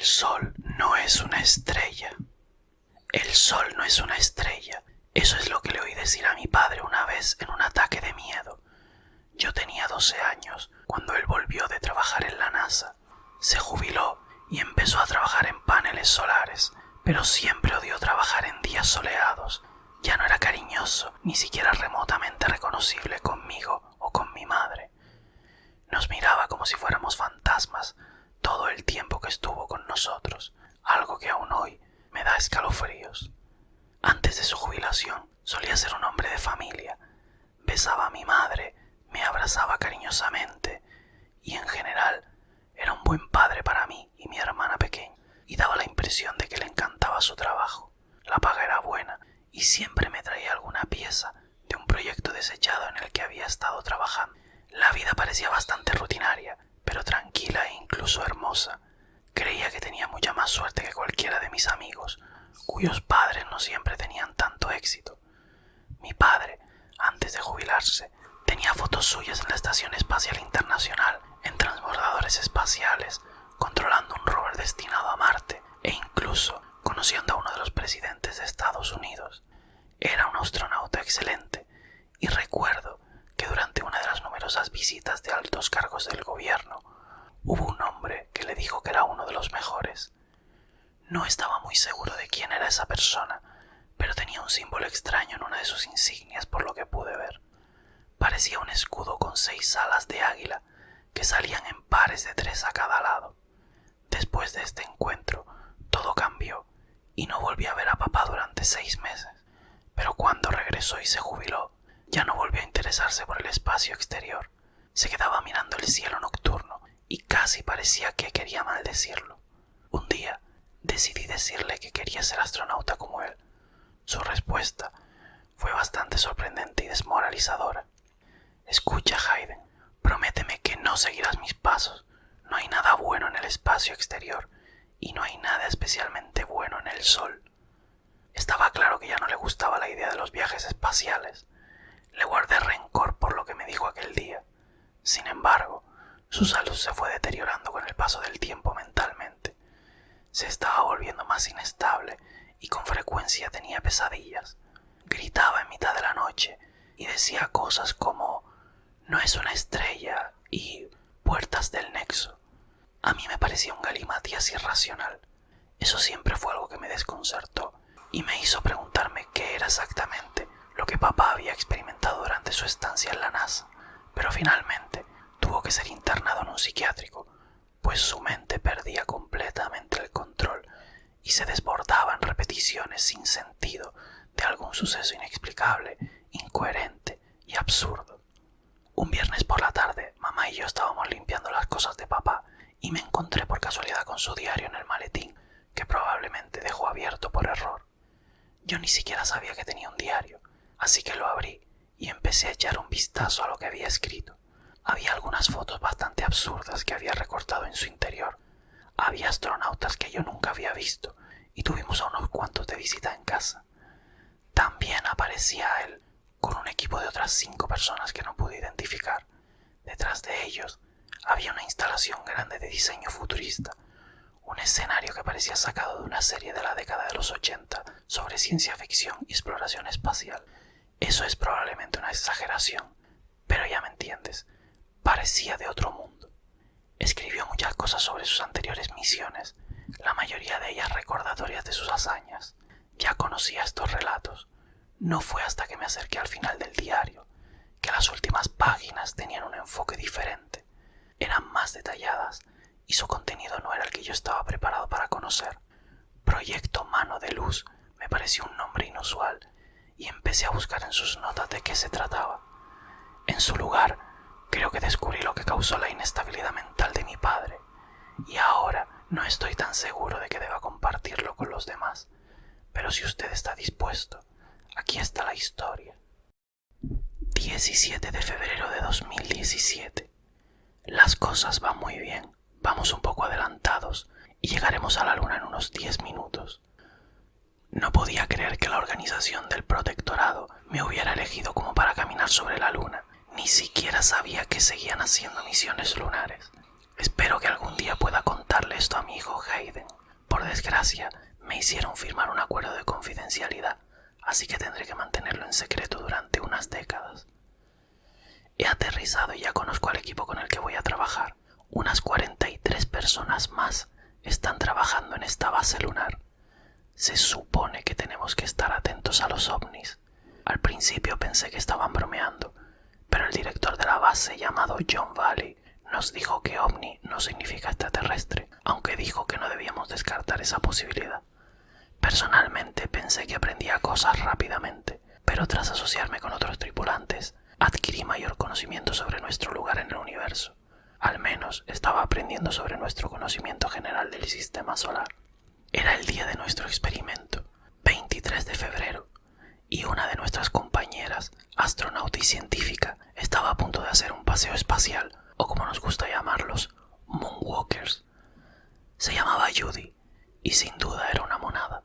El sol no es una estrella. El sol no es una estrella. Eso es lo que le oí decir a mi padre una vez en un ataque de miedo. Yo tenía 12 años cuando él volvió de trabajar en la NASA. Se jubiló y empezó a trabajar en paneles solares, pero siempre odió trabajar en días soleados. Ya no era cariñoso, ni siquiera remotamente reconocible conmigo o con mi madre. Nos miraba como si fuéramos fantasmas todo el tiempo que estuvo con nosotros, algo que aún hoy me da escalofríos. Antes de su jubilación solía ser un hombre de familia. Besaba a mi madre, me abrazaba cariñosamente y en general era un buen padre para mí y mi hermana pequeña, y daba la impresión de que le encantaba su trabajo. La paga era buena y siempre me traía alguna pieza de un proyecto desechado en el que había estado trabajando. La vida parecía bastante rutinaria, pero tranquila e incluso hermosa. Creía que tenía mucha más suerte que cualquiera de mis amigos, cuyos padres no siempre tenían tanto éxito. Mi padre, antes de jubilarse, tenía fotos suyas en la Estación Espacial Internacional, en transbordadores espaciales, controlando un rover destinado a Marte e incluso conociendo a uno de los presidentes de Estados Unidos. Era un astronauta excelente y recuerdo que durante una de las numerosas visitas de altos cargos del gobierno hubo un hombre que le dijo que era uno de los mejores. No estaba muy seguro de quién era esa persona, pero tenía un símbolo extraño en una de sus insignias por lo que pude ver. Parecía un escudo con 6 alas de águila que salían en pares de 3 a cada lado. Después de este encuentro, todo cambió y no volví a ver a papá durante 6 meses. Pero cuando regresó y se jubiló, ya no volvió a interesarse por el espacio exterior. Se quedaba mirando el cielo nocturno y casi parecía que quería maldecirlo. Un día decidí decirle que quería ser astronauta como él. Su respuesta fue bastante sorprendente y desmoralizadora. Escucha, Hayden, prométeme que no seguirás mis pasos. No hay nada bueno en el espacio exterior y no hay nada especialmente bueno en el sol. Estaba claro que ya no le gustaba la idea de los viajes espaciales. Le guardé rencor por lo que me dijo aquel día. Sin embargo, su salud se fue deteriorando con el paso del tiempo mentalmente. Se estaba volviendo más inestable y con frecuencia tenía pesadillas. Gritaba en mitad de la noche y decía cosas como «no es una estrella» y «puertas del nexo». A mí me parecía un galimatías irracional. Eso siempre fue algo que me desconcertó y me hizo preguntarme qué era exactamente lo que papá había experimentado durante su estancia en la NASA. Pero finalmente tuvo que ser internado en un psiquiátrico, pues su mente perdía completamente el control y se desbordaba en repeticiones sin sentido de algún suceso inexplicable, incoherente y absurdo. Un viernes por la tarde, mamá y yo estábamos limpiando las cosas de papá y me encontré por casualidad con su diario en el maletín, que probablemente dejó abierto por error. Yo ni siquiera sabía que tenía un diario, así que lo abrí y empecé a echar un vistazo a lo que había escrito. Había algunas fotos bastante absurdas que había recortado en su interior. Había astronautas que yo nunca había visto y tuvimos a unos cuantos de visita en casa. También aparecía él con un equipo de otras 5 personas que no pude identificar. Detrás de ellos había una instalación grande de diseño futurista, un escenario que parecía sacado de una serie de la década de los 80 sobre ciencia ficción y exploración espacial. Eso es probablemente una exageración, pero ya me entiendes, parecía de otro mundo. Escribió muchas cosas sobre sus anteriores misiones, la mayoría de ellas recordatorias de sus hazañas. Ya conocía estos relatos. No fue hasta que me acerqué al final del diario que las últimas páginas tenían un enfoque diferente. Eran más detalladas y su contenido no era el que yo estaba preparado para conocer. Proyecto Mano de Luz me pareció un nombre inusual y empecé a buscar en sus notas de qué se trataba. En su lugar, creo que descubrí lo que causó la inestabilidad mental de mi padre y ahora no estoy tan seguro de que deba compartirlo con los demás. Pero si usted está dispuesto, aquí está la historia. 17 de febrero de 2017. Las cosas van muy bien. Vamos un poco adelantados y llegaremos a la luna en unos 10 minutos. No podía creer que la organización del protectorado me hubiera elegido como para caminar sobre la luna. Ni siquiera sabía que seguían haciendo misiones lunares. Espero que algún día pueda contarle esto a mi hijo Hayden. Por desgracia, me hicieron firmar un acuerdo de confidencialidad, así que tendré que mantenerlo en secreto durante unas décadas. He aterrizado y ya conozco al equipo con el que voy a trabajar. Unas 43 personas más están trabajando en esta base lunar. Se supone que tenemos que estar atentos a los ovnis. Al principio pensé que estaban bromeando, pero el director de la base, llamado John Valley, nos dijo que ovni no significa extraterrestre, aunque dijo que no debíamos descartar esa posibilidad. Personalmente pensé que aprendía cosas rápidamente, pero tras asociarme con otros tripulantes, adquirí mayor conocimiento sobre nuestro lugar en el universo. Al menos estaba aprendiendo sobre nuestro conocimiento general del sistema solar. Era el día de nuestro experimento, 23 de febrero, y una de nuestras compañeras, astronauta y científica, estaba a punto de hacer un paseo espacial, o como nos gusta llamarlos, moonwalkers. Se llamaba Judy, y sin duda era una monada.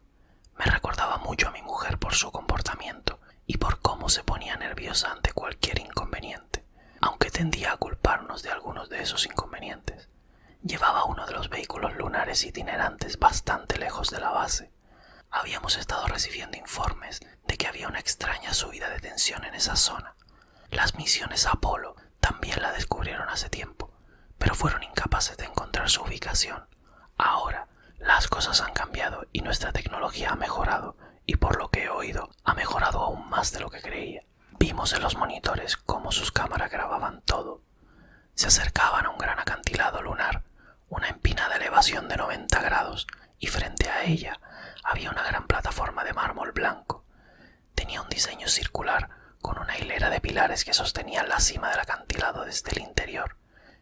Me recordaba mucho a mi mujer por su comportamiento y por cómo se ponía nerviosa ante cualquier inconveniente, aunque tendía a culparnos de algunos de esos inconvenientes. Llevaba uno de los vehículos lunares itinerantes bastante lejos de la base. Habíamos estado recibiendo informes de que había una extraña subida de tensión en esa zona. Las misiones Apolo también la descubrieron hace tiempo, pero fueron incapaces de encontrar su ubicación. Ahora, las cosas han cambiado y nuestra tecnología ha mejorado, y por lo que he oído, ha mejorado aún más de lo que creía. Vimos en los monitores cómo sus cámaras grababan todo. Se acercaban a un gran acantilado lunar, una empinada elevación de 90 grados, y frente a ella había una gran plataforma de mármol blanco. Tenía un diseño circular con una hilera de pilares que sostenían la cima del acantilado desde el interior.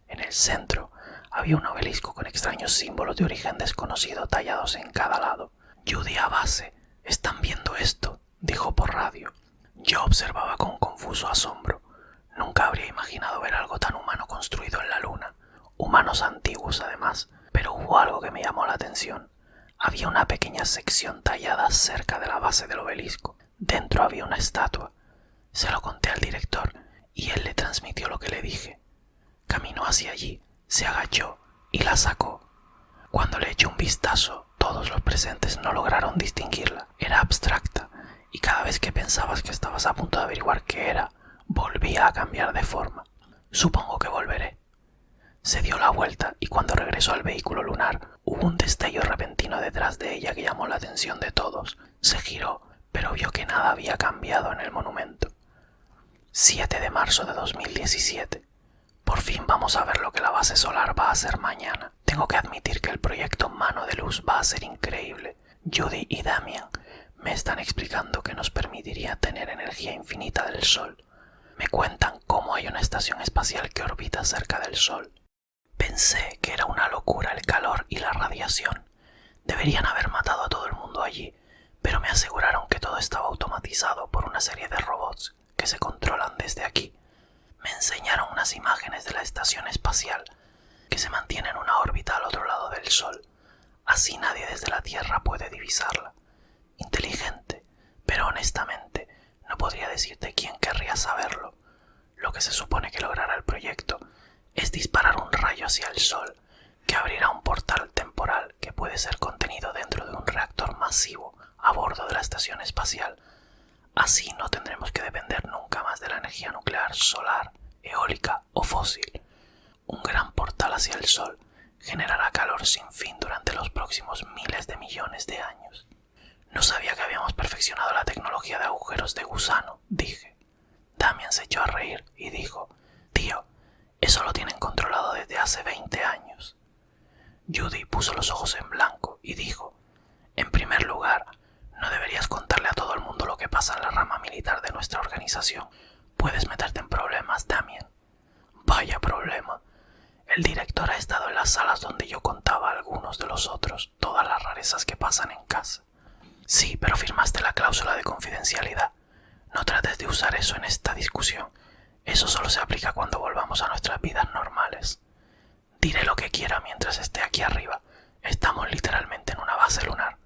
En el centro había un obelisco con extraños símbolos de origen desconocido tallados en cada lado. Judy a base, ¿están viendo esto?, dijo por radio. Yo observaba con confuso asombro. Nunca habría imaginado ver algo tan humano construido en la luna. Humanos antiguos, además, pero hubo algo que me llamó la atención. Había una pequeña sección tallada cerca de la base del obelisco. Dentro había una estatua. Se lo conté al director y él le transmitió lo que le dije. Caminó hacia allí, se agachó y la sacó. Cuando le eché un vistazo, todos los presentes no lograron distinguirla. Era abstracta y cada vez que pensabas que estabas a punto de averiguar qué era, volvía a cambiar de forma. Supongo que volveré. Se dio la vuelta y cuando regresó al vehículo lunar hubo un destello repentino detrás de ella que llamó la atención de todos. Se giró, pero vio que nada había cambiado en el monumento. 7 de marzo de 2017. Por fin vamos a ver lo que la base solar va a hacer mañana. Tengo que admitir que el proyecto Mano de Luz va a ser increíble. Judy y Damien me están explicando que nos permitiría tener energía infinita del Sol. Me cuentan cómo hay una estación espacial que orbita cerca del Sol. Pensé que era una locura el calor y la radiación. Deberían haber matado a todo el mundo allí, pero me aseguraron que todo estaba automatizado por una serie de robots que se controlan desde aquí. Me enseñaron unas imágenes de la estación espacial que se mantiene en una órbita al otro lado del Sol. Así nadie desde la Tierra puede divisarla. Inteligente, pero honestamente no podría decirte quién querría saberlo. Lo que se supone que logrará el proyecto es disparar un rayo hacia el Sol, que abrirá un portal temporal que puede ser contenido dentro de un reactor masivo a bordo de la estación espacial. Así no tendremos que depender nunca más de la energía nuclear, solar, eólica o fósil. Un gran portal hacia el Sol generará calor sin fin durante los próximos miles de millones de años. No sabía que habíamos perfeccionado la tecnología de agujeros de gusano, dije. Damien se echó a reír y dijo: «Tío, eso lo tienen controlado desde hace 20 años». Judy puso los ojos en blanco y dijo: «En primer lugar, no deberías contarle a todo el mundo lo que pasa en la rama militar de nuestra organización. Puedes meterte en problemas, Damien». «Vaya problema. El director ha estado en las salas donde yo contaba a algunos de los otros todas las rarezas que pasan en casa». «Sí, pero firmaste la cláusula de confidencialidad. No trates de usar eso en esta discusión. Eso solo se aplica cuando volvamos a nuestras vidas normales. Diré lo que quiera mientras esté aquí arriba. Estamos literalmente en una base lunar».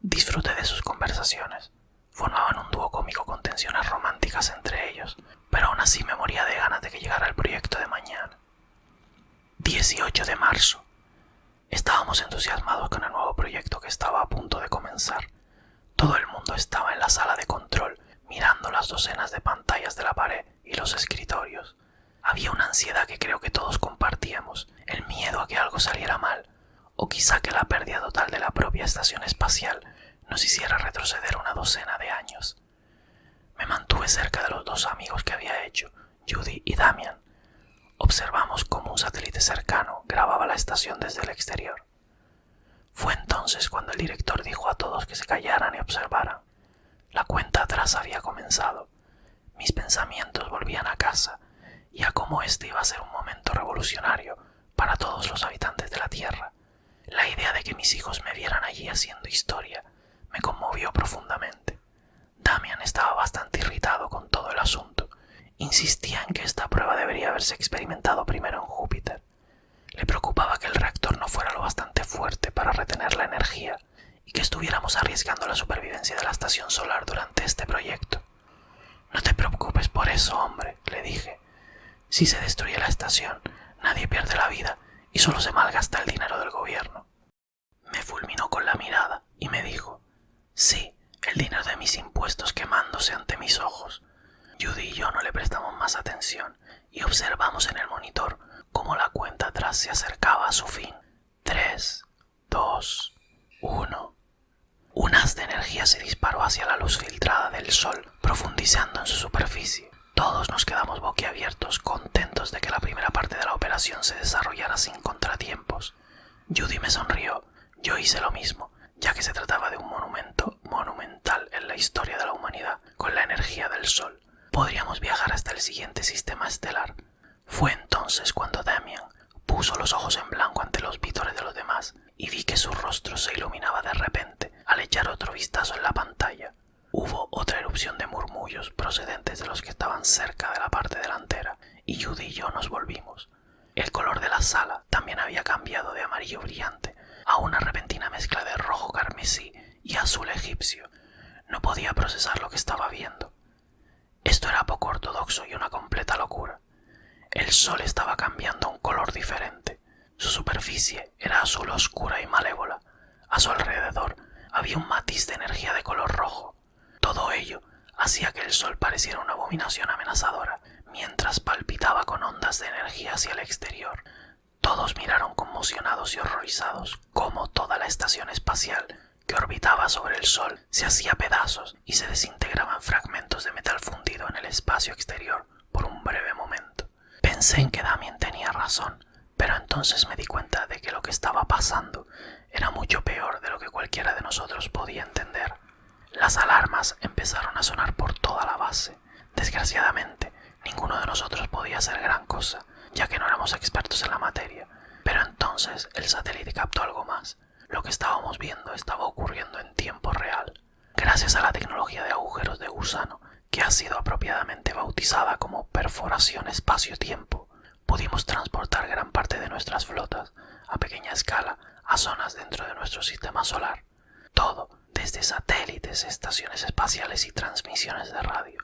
Disfruté de sus conversaciones. Formaban un dúo cómico con tensiones románticas entre ellos, pero aún así me moría de ganas de que llegara el proyecto de mañana. 18 de marzo. Estábamos entusiasmados con el nuevo proyecto que estaba a punto de comenzar. Todo el mundo estaba en la sala de control, mirando las docenas de pantallas de la pared y los escritorios. Había una ansiedad que creo que todos compartíamos, el miedo a que algo saliera mal, o quizá que la pérdida total de la propia estación espacial nos hiciera retroceder una docena de años. Me mantuve cerca de los dos amigos que había hecho, Judy y Damian. Observamos cómo un satélite cercano grababa la estación desde el exterior. Fue entonces cuando el director dijo a todos que se callaran y observaran. La cuenta atrás había comenzado. Mis pensamientos volvían a casa y a cómo este iba a ser un momento revolucionario para todos los habitantes de la Tierra. La idea de que mis hijos me vieran allí haciendo historia me conmovió profundamente. Damian estaba bastante irritado con todo el asunto. Insistía en que esta prueba debería haberse experimentado primero en Júpiter. Le preocupaba que el reactor no fuera lo bastante fuerte para retener la energía y que estuviéramos arriesgando la supervivencia de la estación solar durante este proyecto. «No te preocupes por eso, hombre», le dije. «Si se destruye la estación, nadie pierde la vida y solo se malgasta el dinero del gobierno». Me fulminó con la mirada y me dijo: «Sí, el dinero de mis impuestos quemándose ante mis ojos». Judy y yo no le prestamos más atención y observamos en el monitor cómo la cuenta atrás se acercaba a su fin. 3, 2, 1. Un haz de energía se disparó hacia la luz filtrada del sol, profundizando en su superficie. Todos nos quedamos boquiabiertos, contentos de que la primera parte de la operación se desarrollara sin contratiempos. Judy me sonrió. Yo hice lo mismo, ya que se trataba de un monumento monumental en la historia de la humanidad, con la energía del sol. Podríamos viajar hasta el siguiente sistema estelar. Fue entonces cuando Damian puso los ojos en blanco ante los vítores de los demás y vi que su rostro se iluminaba de repente al echar otro vistazo en la pantalla. Hubo otra erupción de murmullos procedentes de los que estaban cerca de la parte delantera y Judy y yo nos volvimos. El color de la sala también había cambiado de amarillo brillante a una repentina mezcla de rojo carmesí y azul egipcio. No podía procesar lo que estaba viendo. Esto era poco ortodoxo y una completa locura. El sol estaba cambiando a un color diferente. Su superficie era azul oscura y malévola. A su alrededor había un matiz de energía de color rojo. Todo ello hacía que el sol pareciera una abominación amenazadora, mientras palpitaba con ondas de energía hacia el exterior. Todos miraron conmocionados y horrorizados cómo toda la estación espacial que orbitaba sobre el sol se hacía pedazos y se desintegraba en fragmentos de metal fundido en el espacio exterior por un breve momento. Pensé en que Damian tenía razón, pero entonces me di cuenta de que lo que estaba pasando era mucho peor de lo que cualquiera de nosotros podía entender. Las alarmas empezaron a sonar por toda la base. Desgraciadamente, ninguno de nosotros podía hacer gran cosa, ya que no éramos expertos en la materia. Pero entonces el satélite captó algo más. Lo que estábamos viendo estaba ocurriendo en tiempo real. Gracias a la tecnología de agujeros de gusano, que ha sido apropiadamente bautizada como perforación espacio-tiempo, pudimos transportar gran parte de nuestras flotas, a pequeña escala, a zonas dentro de nuestro sistema solar. Todo, desde satélites, estaciones espaciales y transmisiones de radio.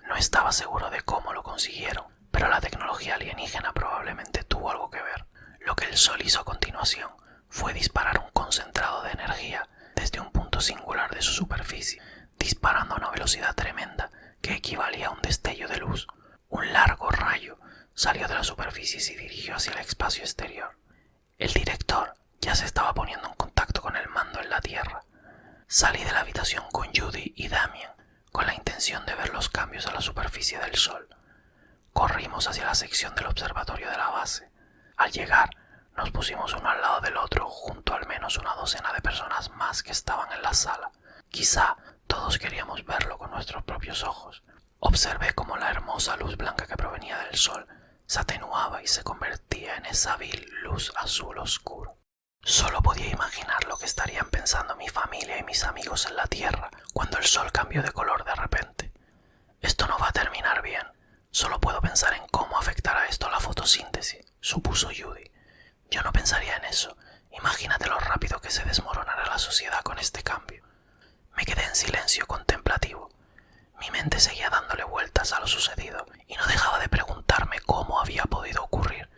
No estaba seguro de cómo lo consiguieron, pero la tecnología alienígena probablemente tuvo algo que ver. Lo que el Sol hizo a continuación fue disparar un concentrado de energía desde un punto singular de su superficie, disparando a una velocidad tremenda que equivalía a un destello de luz. Un largo rayo salió de la superficie y se dirigió hacia el espacio exterior. El director ya se estaba poniendo en contacto con el mando en la Tierra. Salí de la habitación con Judy y Damian con la intención de ver los cambios a la superficie del Sol. Corrimos hacia la sección del observatorio de la base. Al llegar, nos pusimos uno al lado del otro junto a al menos una docena de personas más que estaban en la sala. Quizá todos queríamos verlo con nuestros propios ojos. Observé cómo la hermosa luz blanca que provenía del sol se atenuaba y se convertía en esa vil luz azul oscuro. Solo podía imaginar lo que estarían pensando mi familia y mis amigos en la Tierra cuando el sol cambió de color de repente. Esto no va a terminar bien. Solo puedo pensar en cómo afectará esto a la fotosíntesis, supuso Judy. Yo no pensaría en eso. Imagínate lo rápido que se desmoronará la sociedad con este cambio. Me quedé en silencio contemplativo. Mi mente seguía dándole vueltas a lo sucedido y no dejaba de preguntarme cómo había podido ocurrir,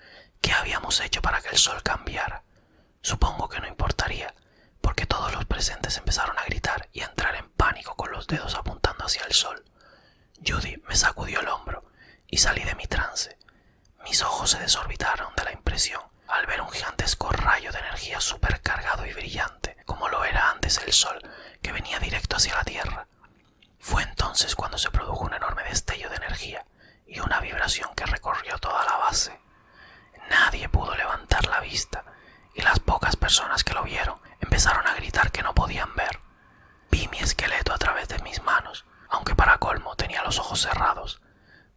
qué habíamos habíamos hecho para que el sol cambiara? Supongo que no importaría, porque todos los presentes empezaron a gritar y a entrar en pánico con los dedos apuntando hacia el sol. Judy me sacudió el hombro y salí de mi trance. Mis ojos se desorbitaron de la impresión al ver un gigantesco rayo de energía supercargado y brillante, como lo era antes el sol, que venía directo hacia la Tierra. Fue entonces cuando se produjo un enorme destello de energía y una vibración que recorrió toda la base. Nadie pudo levantar la vista y las pocas personas que lo vieron empezaron a gritar que no podían ver. Vi mi esqueleto a través de mis manos, aunque para colmo tenía los ojos cerrados.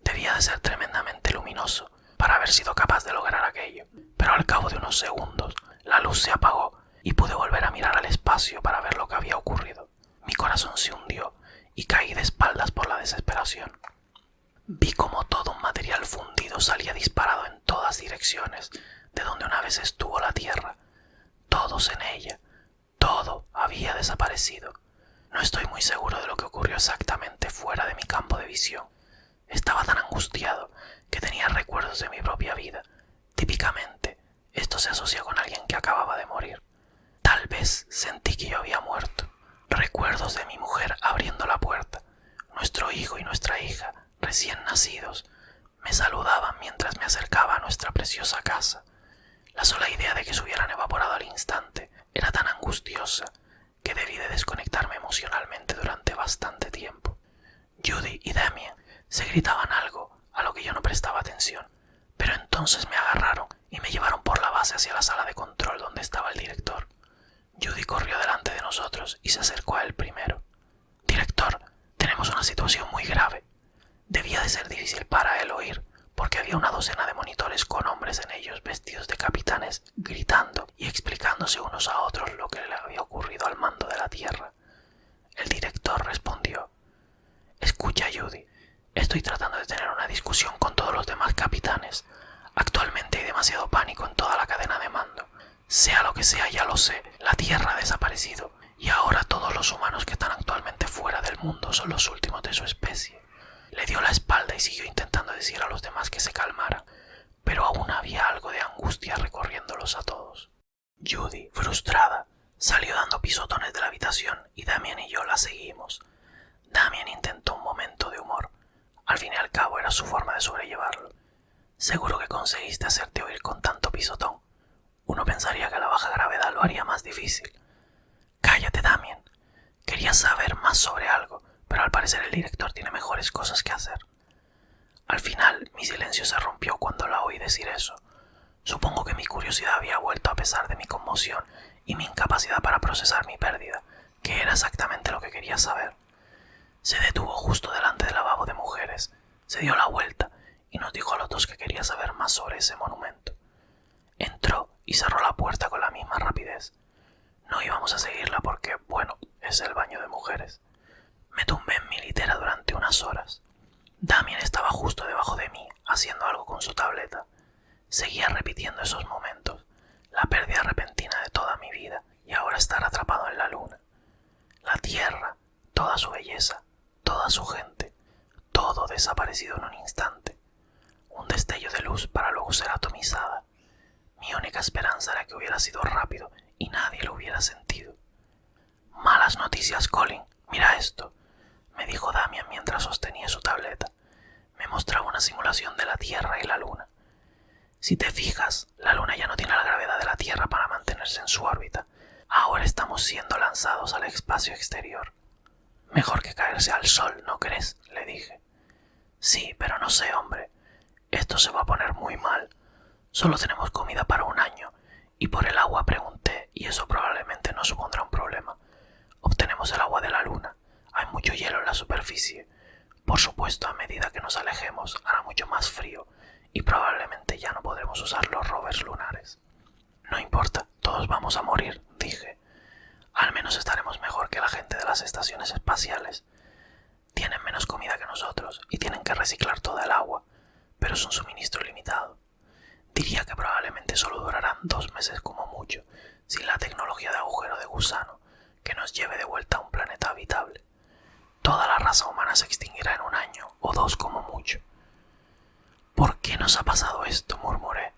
Debía de ser tremendamente luminoso para haber sido capaz de lograr aquello, pero al cabo de unos segundos la luz se apagó y pude volver a mirar al espacio para ver lo que había ocurrido. Mi corazón se hundió y caí de espaldas por la desesperación. Vi como todo un material fundido salía disparado en todas direcciones, de donde una vez estuvo la Tierra. Todos en ella, todo había desaparecido. No estoy muy seguro de lo que ocurrió exactamente fuera de mi campo de visión. Estaba tan angustiado que tenía recuerdos de mi propia vida. Típicamente, esto se asocia con alguien que acababa de morir. Tal vez sentí que yo había muerto. Recuerdos de mi mujer abriendo la puerta, nuestro hijo y nuestra hija, recién nacidos, me saludaban mientras me acercaba a nuestra preciosa casa. La sola idea de que se hubieran evaporado al instante era tan angustiosa que debí de desconectarme emocionalmente durante bastante tiempo. Judy y Damien se gritaban algo a lo que yo no prestaba atención, pero entonces me agarraron y me llevaron por la base hacia la sala de control donde estaba el director. Judy corrió delante de nosotros y se acercó a él primero. «Director, tenemos una situación muy grave». Debía de ser difícil para él oír, porque había una docena de monitores con hombres en ellos vestidos de capitanes, gritando y explicándose unos a otros lo que le había ocurrido al mando de la Tierra. El director respondió: «Escucha, Judy, estoy tratando de tener una discusión con todos los demás capitanes. Actualmente hay demasiado pánico en toda la cadena de mando. Sea lo que sea, ya lo sé, la Tierra ha desaparecido, y ahora todos los humanos que están actualmente fuera del mundo son los últimos de su especie». Le dio la espalda y siguió intentando decir a los demás que se calmaran, pero aún había algo de angustia recorriéndolos a todos. Judy, frustrada, salió dando pisotones de la habitación y Damien y yo la seguimos. Damien intentó un momento de humor. Al fin y al cabo era su forma de sobrellevarlo. «Seguro que conseguiste hacerte oír con tanto pisotón. Uno pensaría que la baja gravedad lo haría más difícil». «Cállate, Damien. Quería saber más sobre algo, pero al parecer el director tiene mejores cosas que hacer». Al final, mi silencio se rompió cuando la oí decir eso. Supongo que mi curiosidad había vuelto a pesar de mi conmoción y mi incapacidad para procesar mi pérdida, que era exactamente lo que quería saber. Se detuvo justo delante del lavabo de mujeres, se dio la vuelta y nos dijo a los dos que quería saber más sobre ese monumento. Entró y cerró la puerta con la misma rapidez. No íbamos a seguirla porque, bueno, es el baño de mujeres. Me tumbé en mi litera durante unas horas. Damien estaba justo debajo de mí, haciendo algo con su tableta. Seguía repitiendo esos momentos, la pérdida repentina de toda mi vida y ahora estar atrapado en la luna. La Tierra, toda su belleza, toda su gente, todo desaparecido en un instante. Un destello de luz para luego ser atomizada. Mi única esperanza era que hubiera sido rápido y nadie lo hubiera sentido. «Malas noticias, Colin. Mira esto», me dijo Damien mientras sostenía su tableta. Me mostraba una simulación de la Tierra y la Luna. «Si te fijas, la Luna ya no tiene la gravedad de la Tierra para mantenerse en su órbita. Ahora estamos siendo lanzados al espacio exterior». «Mejor que caerse al sol, ¿no crees?», le dije. «Sí, pero no sé, hombre. Esto se va a poner muy mal. Solo tenemos comida para un año, y por el agua pregunté, y eso probablemente no supondrá un problema. Obtenemos el agua de la Luna. Hay mucho hielo en la superficie. Por supuesto, a medida que nos alejemos, hará mucho más frío, y probablemente ya no podremos usar los rovers lunares». «No importa, todos vamos a morir», dije. «Al menos estaremos mejor que la gente de las estaciones espaciales. Tienen menos comida que nosotros y tienen que reciclar toda el agua, pero es un suministro limitado. Diría que probablemente solo durarán 2 meses como mucho, sin la tecnología de agujero de gusano que nos lleve de vuelta a un planeta habitable. Toda la raza humana se extinguirá en 1 año o 2 como mucho». «¿Por qué nos ha pasado esto?», murmuré.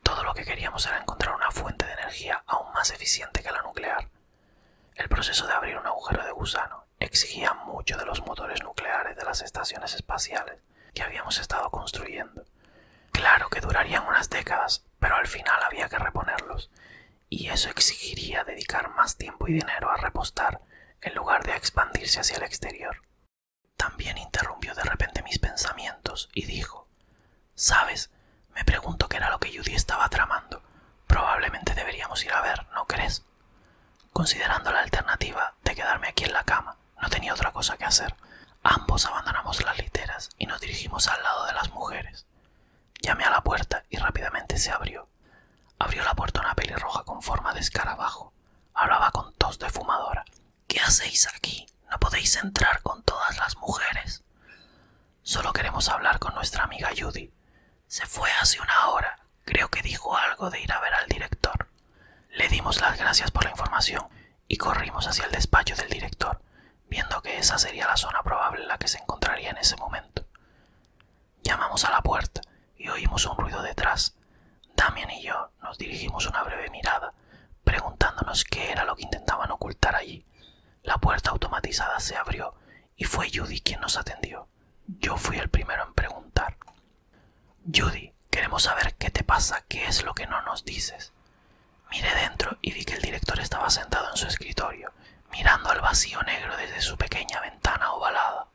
Todo lo que queríamos era encontrar una fuente de energía aún más eficiente que la nuclear. El proceso de abrir un agujero de gusano exigía mucho de los motores nucleares de las estaciones espaciales que habíamos estado construyendo. Claro que durarían unas décadas, pero al final había que reponerlos, y eso exigiría dedicar más tiempo y dinero a repostar en lugar de a expandirse hacia el exterior. También interrumpió de repente mis pensamientos y dijo: «¿Sabes? Me pregunto qué era lo que Judy estaba tramando. Probablemente deberíamos ir a ver, ¿no crees?». Considerando la alternativa de quedarme aquí en la cama, no tenía otra cosa que hacer. Ambos abandonamos las literas y nos dirigimos al lado de las mujeres. Llamé a la puerta y rápidamente se abrió. Abrió la puerta una pelirroja con forma de escarabajo. Hablaba con tos de fumadora. «¿Qué hacéis aquí? No podéis entrar con todas las mujeres». «Solo queremos hablar con nuestra amiga Judy. Se fue hace una hora. Creo que dijo algo de ir a ver al director». Le dimos las gracias por la información y corrimos hacia el despacho del director, viendo que esa sería la zona probable en la que se encontraría en ese momento. Llamamos a la puerta y oímos un ruido detrás. Damien y yo nos dirigimos una breve mirada, preguntándonos qué era lo que intentaban ocultar allí. La puerta automatizada se abrió y fue Judy quien nos atendió. Yo fui el primero en preguntar: «Judy, queremos saber qué te pasa, qué es lo que no nos dices». Miré dentro y vi que el director estaba sentado en su escritorio, mirando al vacío negro desde su pequeña ventana ovalada.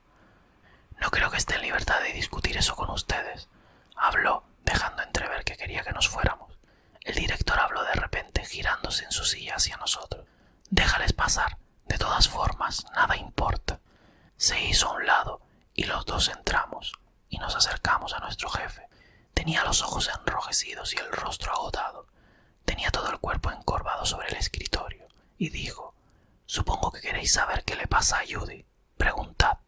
«No creo que esté en libertad de discutir eso con ustedes», habló, dejando entrever que quería que nos fuéramos. El director habló de repente, girándose en su silla hacia nosotros. «Déjales pasar. De todas formas, nada importa». Se hizo a un lado y los dos entramos y nos acercamos a nuestro jefe. Tenía los ojos enrojecidos y el rostro agotado. Tenía todo el cuerpo encorvado sobre el escritorio y dijo: «Supongo que queréis saber qué le pasa a Judy. Preguntad».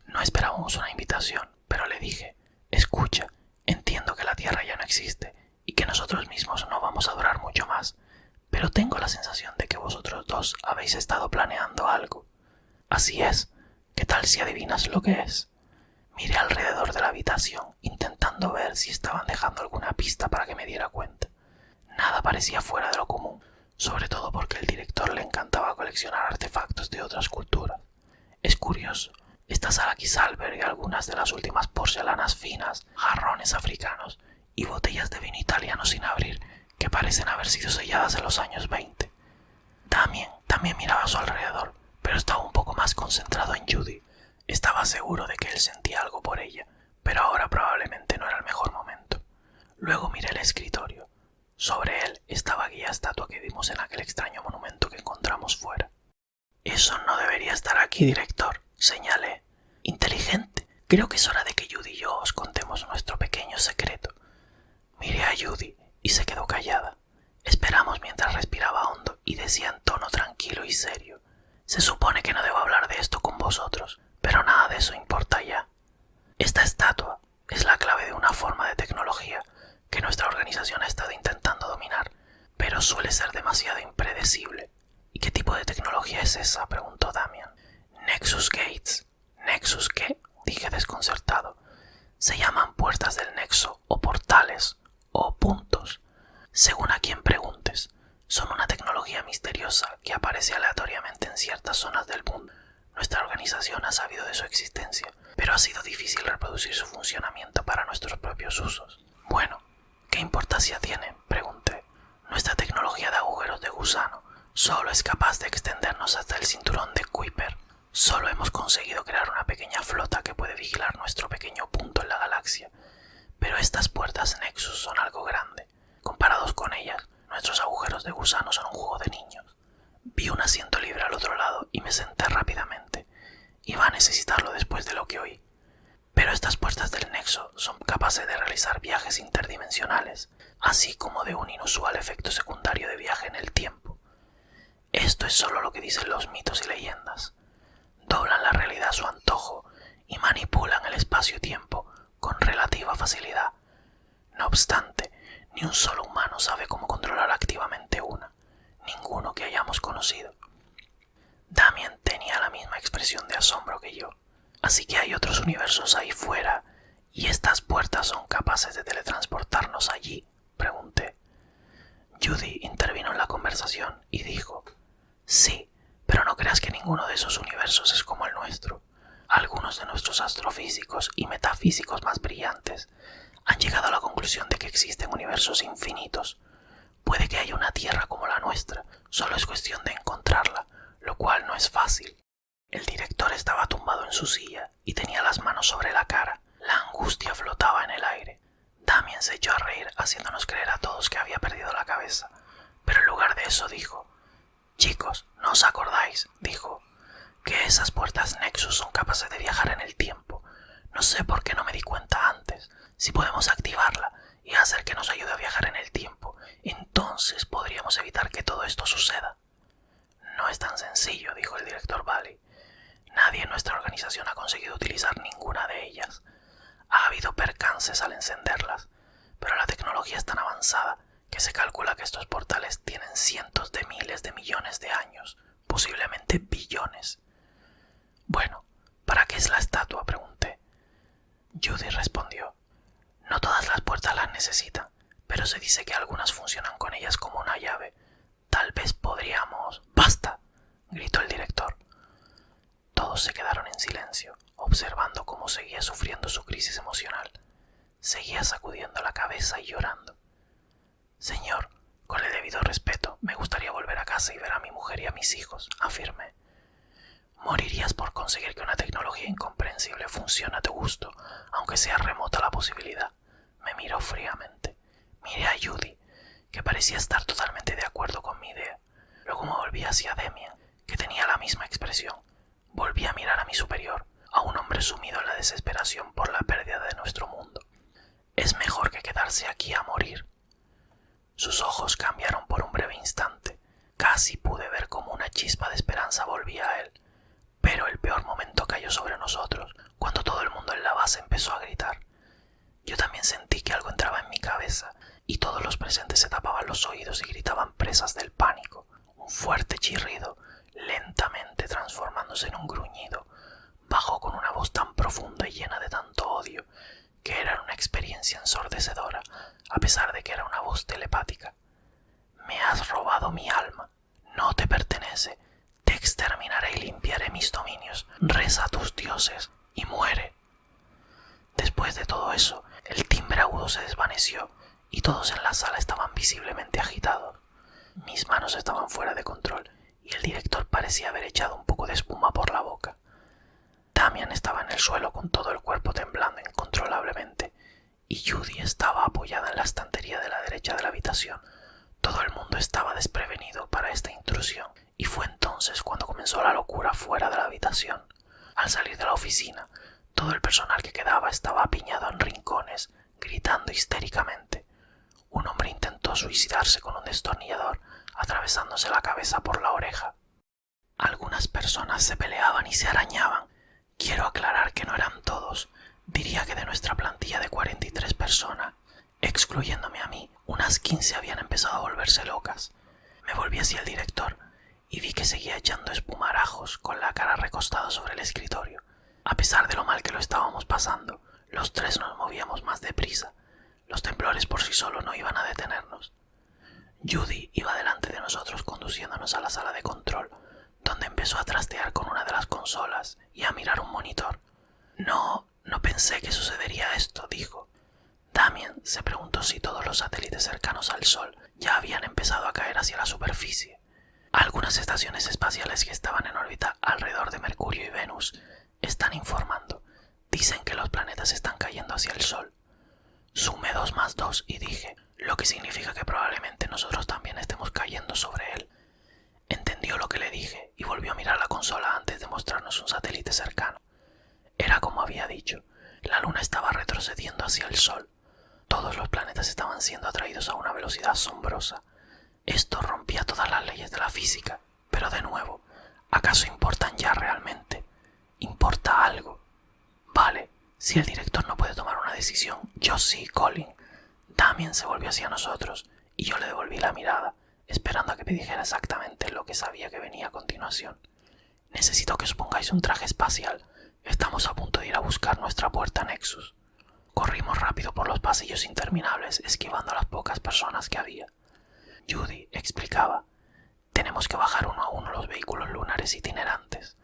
No esperábamos una invitación, pero le dije: «Escucha, entiendo que la Tierra ya no existe y que nosotros mismos no vamos a durar mucho más, pero tengo la sensación de que vosotros dos habéis estado planeando algo». «Así es. ¿Qué tal si adivinas lo que es?». Miré alrededor de la habitación, intentando ver si estaban dejando alguna pista para que me diera cuenta. Nada parecía fuera de lo común, sobre todo porque al director le encantaba coleccionar artefactos de otras culturas. Es curioso, esta sala quizá albergue algunas de las últimas porcelanas finas, jarrones africanos y botellas de vino italiano sin abrir que parecen haber sido selladas en los años 20. Damien también miraba a su alrededor, pero estaba un poco más concentrado en Judy. Estaba seguro de que él sentía algo por ella, pero ahora probablemente no era el mejor momento. Luego miré el escritorio. Sobre él estaba aquella estatua que vimos en aquel extraño monumento que encontramos fuera. «Eso no debería estar aquí, director», señalé. «Inteligente. Creo que es hora de que Judy y yo os contemos nuestro pequeño secreto». Miré a Judy y se quedó callada. Esperamos mientras respiraba hondo y decía en tono tranquilo y serio: «Se supone que no debo hablar de esto con vosotros, pero nada de eso importa ya. Esta estatua es la clave de una forma de tecnología que nuestra organización ha estado intentando dominar, pero suele ser demasiado impredecible». «¿Y qué tipo de tecnología es esa?», preguntó Damien. «Nexus Gates». «¿Nexus qué?», dije desconcertado. «Se llaman puertas del nexo, o portales, o puntos, según a quien preguntes. Son una tecnología misteriosa que aparece aleatoriamente en ciertas zonas del mundo. Nuestra organización ha sabido de su existencia, pero ha sido difícil reproducir su funcionamiento para nuestros propios usos». «Bueno, ¿qué importancia tiene?», pregunté. «Nuestra tecnología de agujeros de gusano solo es capaz de extendernos hasta el cinturón de Kuiper. Solo hemos conseguido crear una pequeña flota que puede vigilar nuestro pequeño punto en la galaxia. Pero estas puertas Nexus son algo grande. Comparados con ellas, nuestros agujeros de gusano son un juego de niños». Vi un asiento libre al otro lado y me senté rápidamente. Iba a necesitarlo después de lo que oí. «Pero estas puertas del nexo son capaces de realizar viajes interdimensionales, así como de un inusual efecto secundario de viaje en el tiempo. Esto es solo lo que dicen los mitos y leyendas. Doblan la realidad a su antojo y manipulan el espacio-tiempo con relativa facilidad. No obstante, ni un solo humano sabe cómo controlar activamente una, ninguno que hayamos conocido». Damien tenía la misma expresión de asombro que yo. «Así que hay otros universos ahí fuera, y estas puertas son capaces de teletransportarnos allí», pregunté. Judy intervino en la conversación y dijo: sí, pero no creas que ninguno de esos universos es como el nuestro. Algunos de nuestros astrofísicos y metafísicos más brillantes han llegado a la conclusión de que existen universos infinitos. Puede que haya una Tierra como la nuestra, solo es cuestión de encontrarla, lo cual no es fácil. El director estaba tumbado en su silla y tenía las manos sobre la cara. La angustia flotaba en el aire. Damien se echó a reír, haciéndonos creer a todos que había perdido la cabeza. Pero en lugar de eso dijo: chicos, ¿no os acordáis? Dijo, que esas puertas Nexus son capaces de viajar en el tiempo. No sé por qué no me di cuenta antes. Si podemos activarla y hacer que nos ayude a viajar en el tiempo, entonces podríamos evitar que todo esto suceda. No es tan sencillo, dijo el director Bailey. Nadie en nuestra organización ha conseguido utilizar ninguna de ellas. Ha habido percances al encenderlas, pero la tecnología es tan avanzada que se calcula que estos portales tienen cientos de miles de millones de años, posiblemente billones. Bueno, ¿para qué es la estatua?, pregunté. Judy respondió: no todas las puertas las necesitan, pero se dice que algunas funcionan con ellas como una llave. Tal vez podríamos... ¡Basta!, gritó el director. Todos se quedaron en silencio, observando cómo seguía sufriendo su crisis emocional. Seguía sacudiendo la cabeza y llorando. Señor, con el debido respeto, me gustaría volver a casa y ver a mi mujer y a mis hijos, afirmé. Morirías por conseguir que una tecnología incomprensible funcione a tu gusto, aunque sea remota la posibilidad. Me miró fríamente. Miré a Judy, que parecía estar totalmente de acuerdo con mi idea. Luego me volví hacia Damien, que tenía la misma expresión. Volví a mirar a mi superior, a un hombre sumido en la desesperación por la pérdida de nuestro mundo. Es mejor que quedarse aquí a morir. Sus ojos cambiaron por un breve instante. Casi pude ver cómo una chispa de esperanza volvía a él. Pero el peor momento cayó sobre nosotros, cuando todo el mundo en la base empezó a gritar. Yo también sentí que algo entraba en mi cabeza, y todos los presentes se tapaban los oídos y gritaban presas del pánico. Un fuerte chirrido, lentamente transformándose en un gruñido, bajó con una voz tan profunda y llena de tanto odio, que era una experiencia ensordecedora, a pesar de que era una voz telepática. Me has robado mi alma, no te pertenece. Te exterminaré y limpiaré mis dominios. Reza a tus dioses y muere. Después de todo eso, el timbre agudo se desvaneció y todos en la sala estaban visiblemente agitados. Mis manos estaban fuera de control y el director parecía haber echado un poco de espuma por la boca. Damien estaba en el suelo con todo el cuerpo temblando incontrolablemente y Judy estaba apoyada en la estantería de la derecha de la habitación. Todo el mundo estaba desprevenido para esta intrusión. Y fue entonces cuando comenzó la locura fuera de la habitación. Al salir de la oficina, todo el personal que quedaba estaba apiñado en rincones, gritando histéricamente. Un hombre intentó suicidarse con un destornillador, atravesándose la cabeza por la oreja. Algunas personas se peleaban y se arañaban. Quiero aclarar que no eran todos. Diría que de nuestra plantilla de 43 personas, excluyéndome a mí, unas 15 habían empezado a volverse locas. Me volví hacia el director y vi que seguía echando espumarajos con la cara recostada sobre el escritorio. A pesar de lo mal que lo estábamos pasando, los tres nos movíamos más deprisa. Los temblores por sí solos no iban a detenernos. Judy iba delante de nosotros conduciéndonos a la sala de control, donde empezó a trastear con una de las consolas y a mirar un monitor. No pensé que sucedería esto, dijo. Damien se preguntó si todos los satélites cercanos al Sol ya habían empezado a caer hacia la superficie. Algunas estaciones espaciales que estaban en órbita alrededor de Mercurio y Venus están informando. Dicen que los planetas están cayendo hacia el Sol. Sumé 2 más 2 y dije, lo que significa que probablemente nosotros también estemos cayendo sobre él. Entendió lo que le dije y volvió a mirar la consola antes de mostrarnos un satélite cercano. Era como había dicho, la Luna estaba retrocediendo hacia el Sol. Todos los planetas estaban siendo atraídos a una velocidad asombrosa. Esto rompía todas las leyes de la física, pero de nuevo, ¿acaso importan ya realmente? ¿Importa algo? Vale, si el director no puede tomar una decisión, yo sí, Colin. Damien se volvió hacia nosotros y yo le devolví la mirada, esperando a que me dijera exactamente lo que sabía que venía a continuación. Necesito que os pongáis un traje espacial. Estamos a punto de ir a buscar nuestra puerta Nexus. Corrimos rápido por los pasillos interminables, esquivando a las pocas personas que había. Judy explicaba: tenemos que bajar uno a uno los vehículos lunares itinerantes.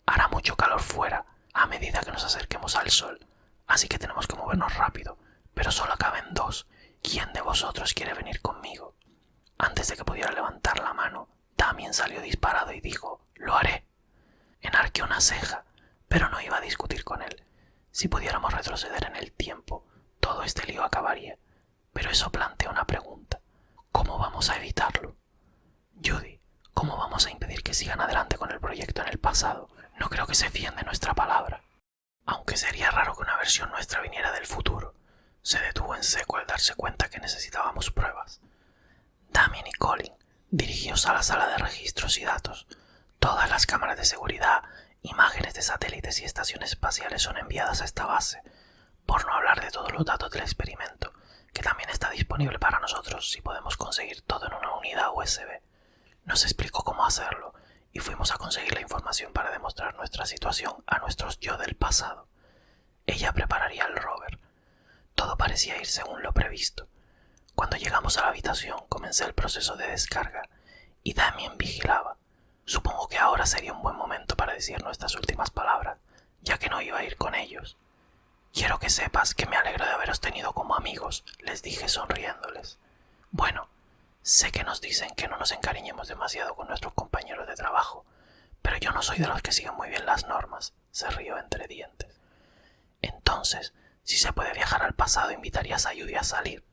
Hará mucho calor fuera a medida que nos acerquemos al sol, así que tenemos que movernos rápido, pero solo caben 2. ¿Quién de vosotros quiere venir conmigo? Antes de que pudiera levantar la mano, Damien salió disparado y dijo: «Lo haré». Enarqué una ceja, pero no iba a discutir con él. Si pudiéramos retroceder en el tiempo, todo este lío acabaría. Pero eso plantea una pregunta: ¿cómo vamos a evitarlo? Judy, ¿cómo vamos a impedir que sigan adelante con el proyecto en el pasado? No creo que se fíen de nuestra palabra. Aunque sería raro que una versión nuestra viniera del futuro. Se detuvo en seco al darse cuenta que necesitábamos pruebas. Damien y Colin, dirigidos a la sala de registros y datos. Todas las cámaras de seguridad, imágenes de satélites y estaciones espaciales son enviadas a esta base, por no hablar de todos los datos del experimento, que también está disponible para nosotros si podemos conseguir todo en una unidad USB. Nos explicó cómo hacerlo y fuimos a conseguir la información para demostrar nuestra situación a nuestros yo del pasado. Ella prepararía el rover. Todo parecía ir según lo previsto. Cuando llegamos a la habitación comencé el proceso de descarga y Damien vigilaba. Supongo que ahora sería un buen momento para decir nuestras últimas palabras, ya que no iba a ir con ellos. «Quiero que sepas que me alegro de haberos tenido como amigos», les dije sonriéndoles. «Bueno, sé que nos dicen que no nos encariñemos demasiado con nuestros compañeros de trabajo, pero yo no soy de los que siguen muy bien las normas», se rió entre dientes. «Entonces, si se puede viajar al pasado, ¿invitarías a Judy a salir?».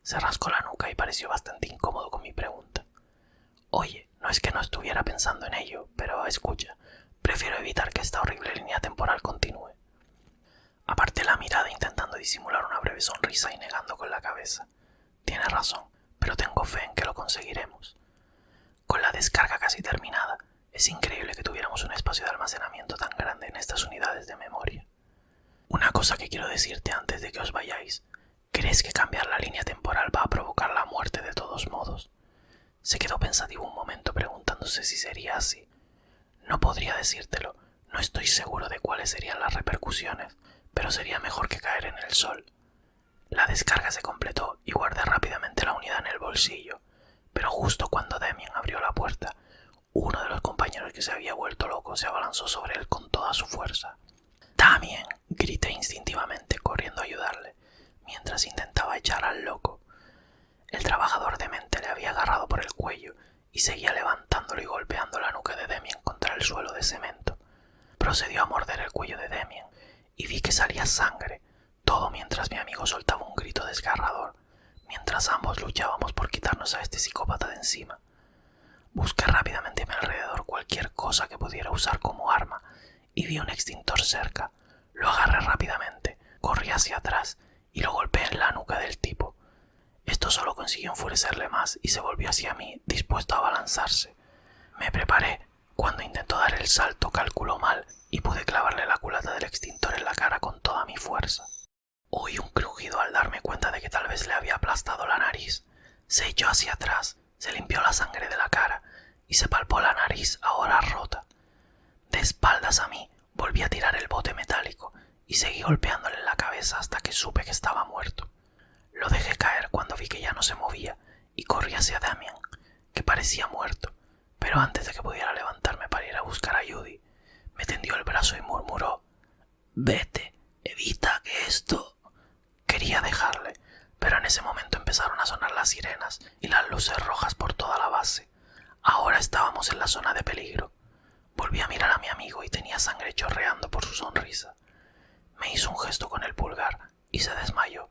Se rascó la nuca y pareció bastante incómodo con mi pregunta. «Oye, no es que no estuviera pensando en ello, pero escucha, prefiero evitar que esta horrible línea temporal continúe». Aparté la mirada intentando disimular una breve sonrisa y negando con la cabeza. «Tienes razón, pero tengo fe en que lo conseguiremos». Con la descarga casi terminada, es increíble que tuviéramos un espacio de almacenamiento tan grande en estas unidades de memoria. Una cosa que quiero decirte antes de que os vayáis. ¿Crees que cambiar la línea temporal va a provocar la muerte de todos modos? Se quedó pensativo un momento preguntándose si sería así. No podría decírtelo, no estoy seguro de cuáles serían las repercusiones, pero sería mejor que caer en el sol. La descarga se completó y guardé rápidamente la unidad en el bolsillo, pero justo cuando Damien abrió la puerta, uno de los compañeros que se había vuelto loco se abalanzó sobre él con toda su fuerza. «¡Damien!», grité instintivamente corriendo a ayudarle, mientras intentaba echar al loco. El trabajador demente le había agarrado por el cuello y seguía levantándolo y golpeando la nuca de Damien contra el suelo de cemento. Procedió a morder el cuello de Damien y vi que salía sangre, todo mientras mi amigo soltaba un grito desgarrador, mientras ambos luchábamos por quitarnos a este psicópata de encima. Busqué rápidamente a mi alrededor cualquier cosa que pudiera usar como arma y vi un extintor cerca. Lo agarré rápidamente, corrí hacia atrás y lo golpeé en la nuca del tipo. Esto solo consiguió enfurecerle más y se volvió hacia mí, dispuesto a abalanzarse. Me preparé. Cuando intentó dar el salto, calculó mal y pude clavarle la culata del extintor en la cara con toda mi fuerza. Oí un crujido al darme cuenta de que tal vez le había aplastado la nariz. Se echó hacia atrás, se limpió la sangre de la cara y se palpó la nariz ahora rota. De espaldas a mí, volví a tirar el bote metálico y seguí golpeándole en la cabeza hasta que supe que estaba muerto. Lo dejé caer cuando vi que ya no se movía y corrí hacia Damien, que parecía muerto, pero antes de que pudiera levantarme para ir a buscar a Judy, me tendió el brazo y murmuró: «Vete, evita que esto...». Quería dejarle, pero en ese momento empezaron a sonar las sirenas y las luces rojas por toda la base. Ahora estábamos en la zona de peligro. Volví a mirar a mi amigo y tenía sangre chorreando por su sonrisa. Me hizo un gesto con el pulgar y se desmayó.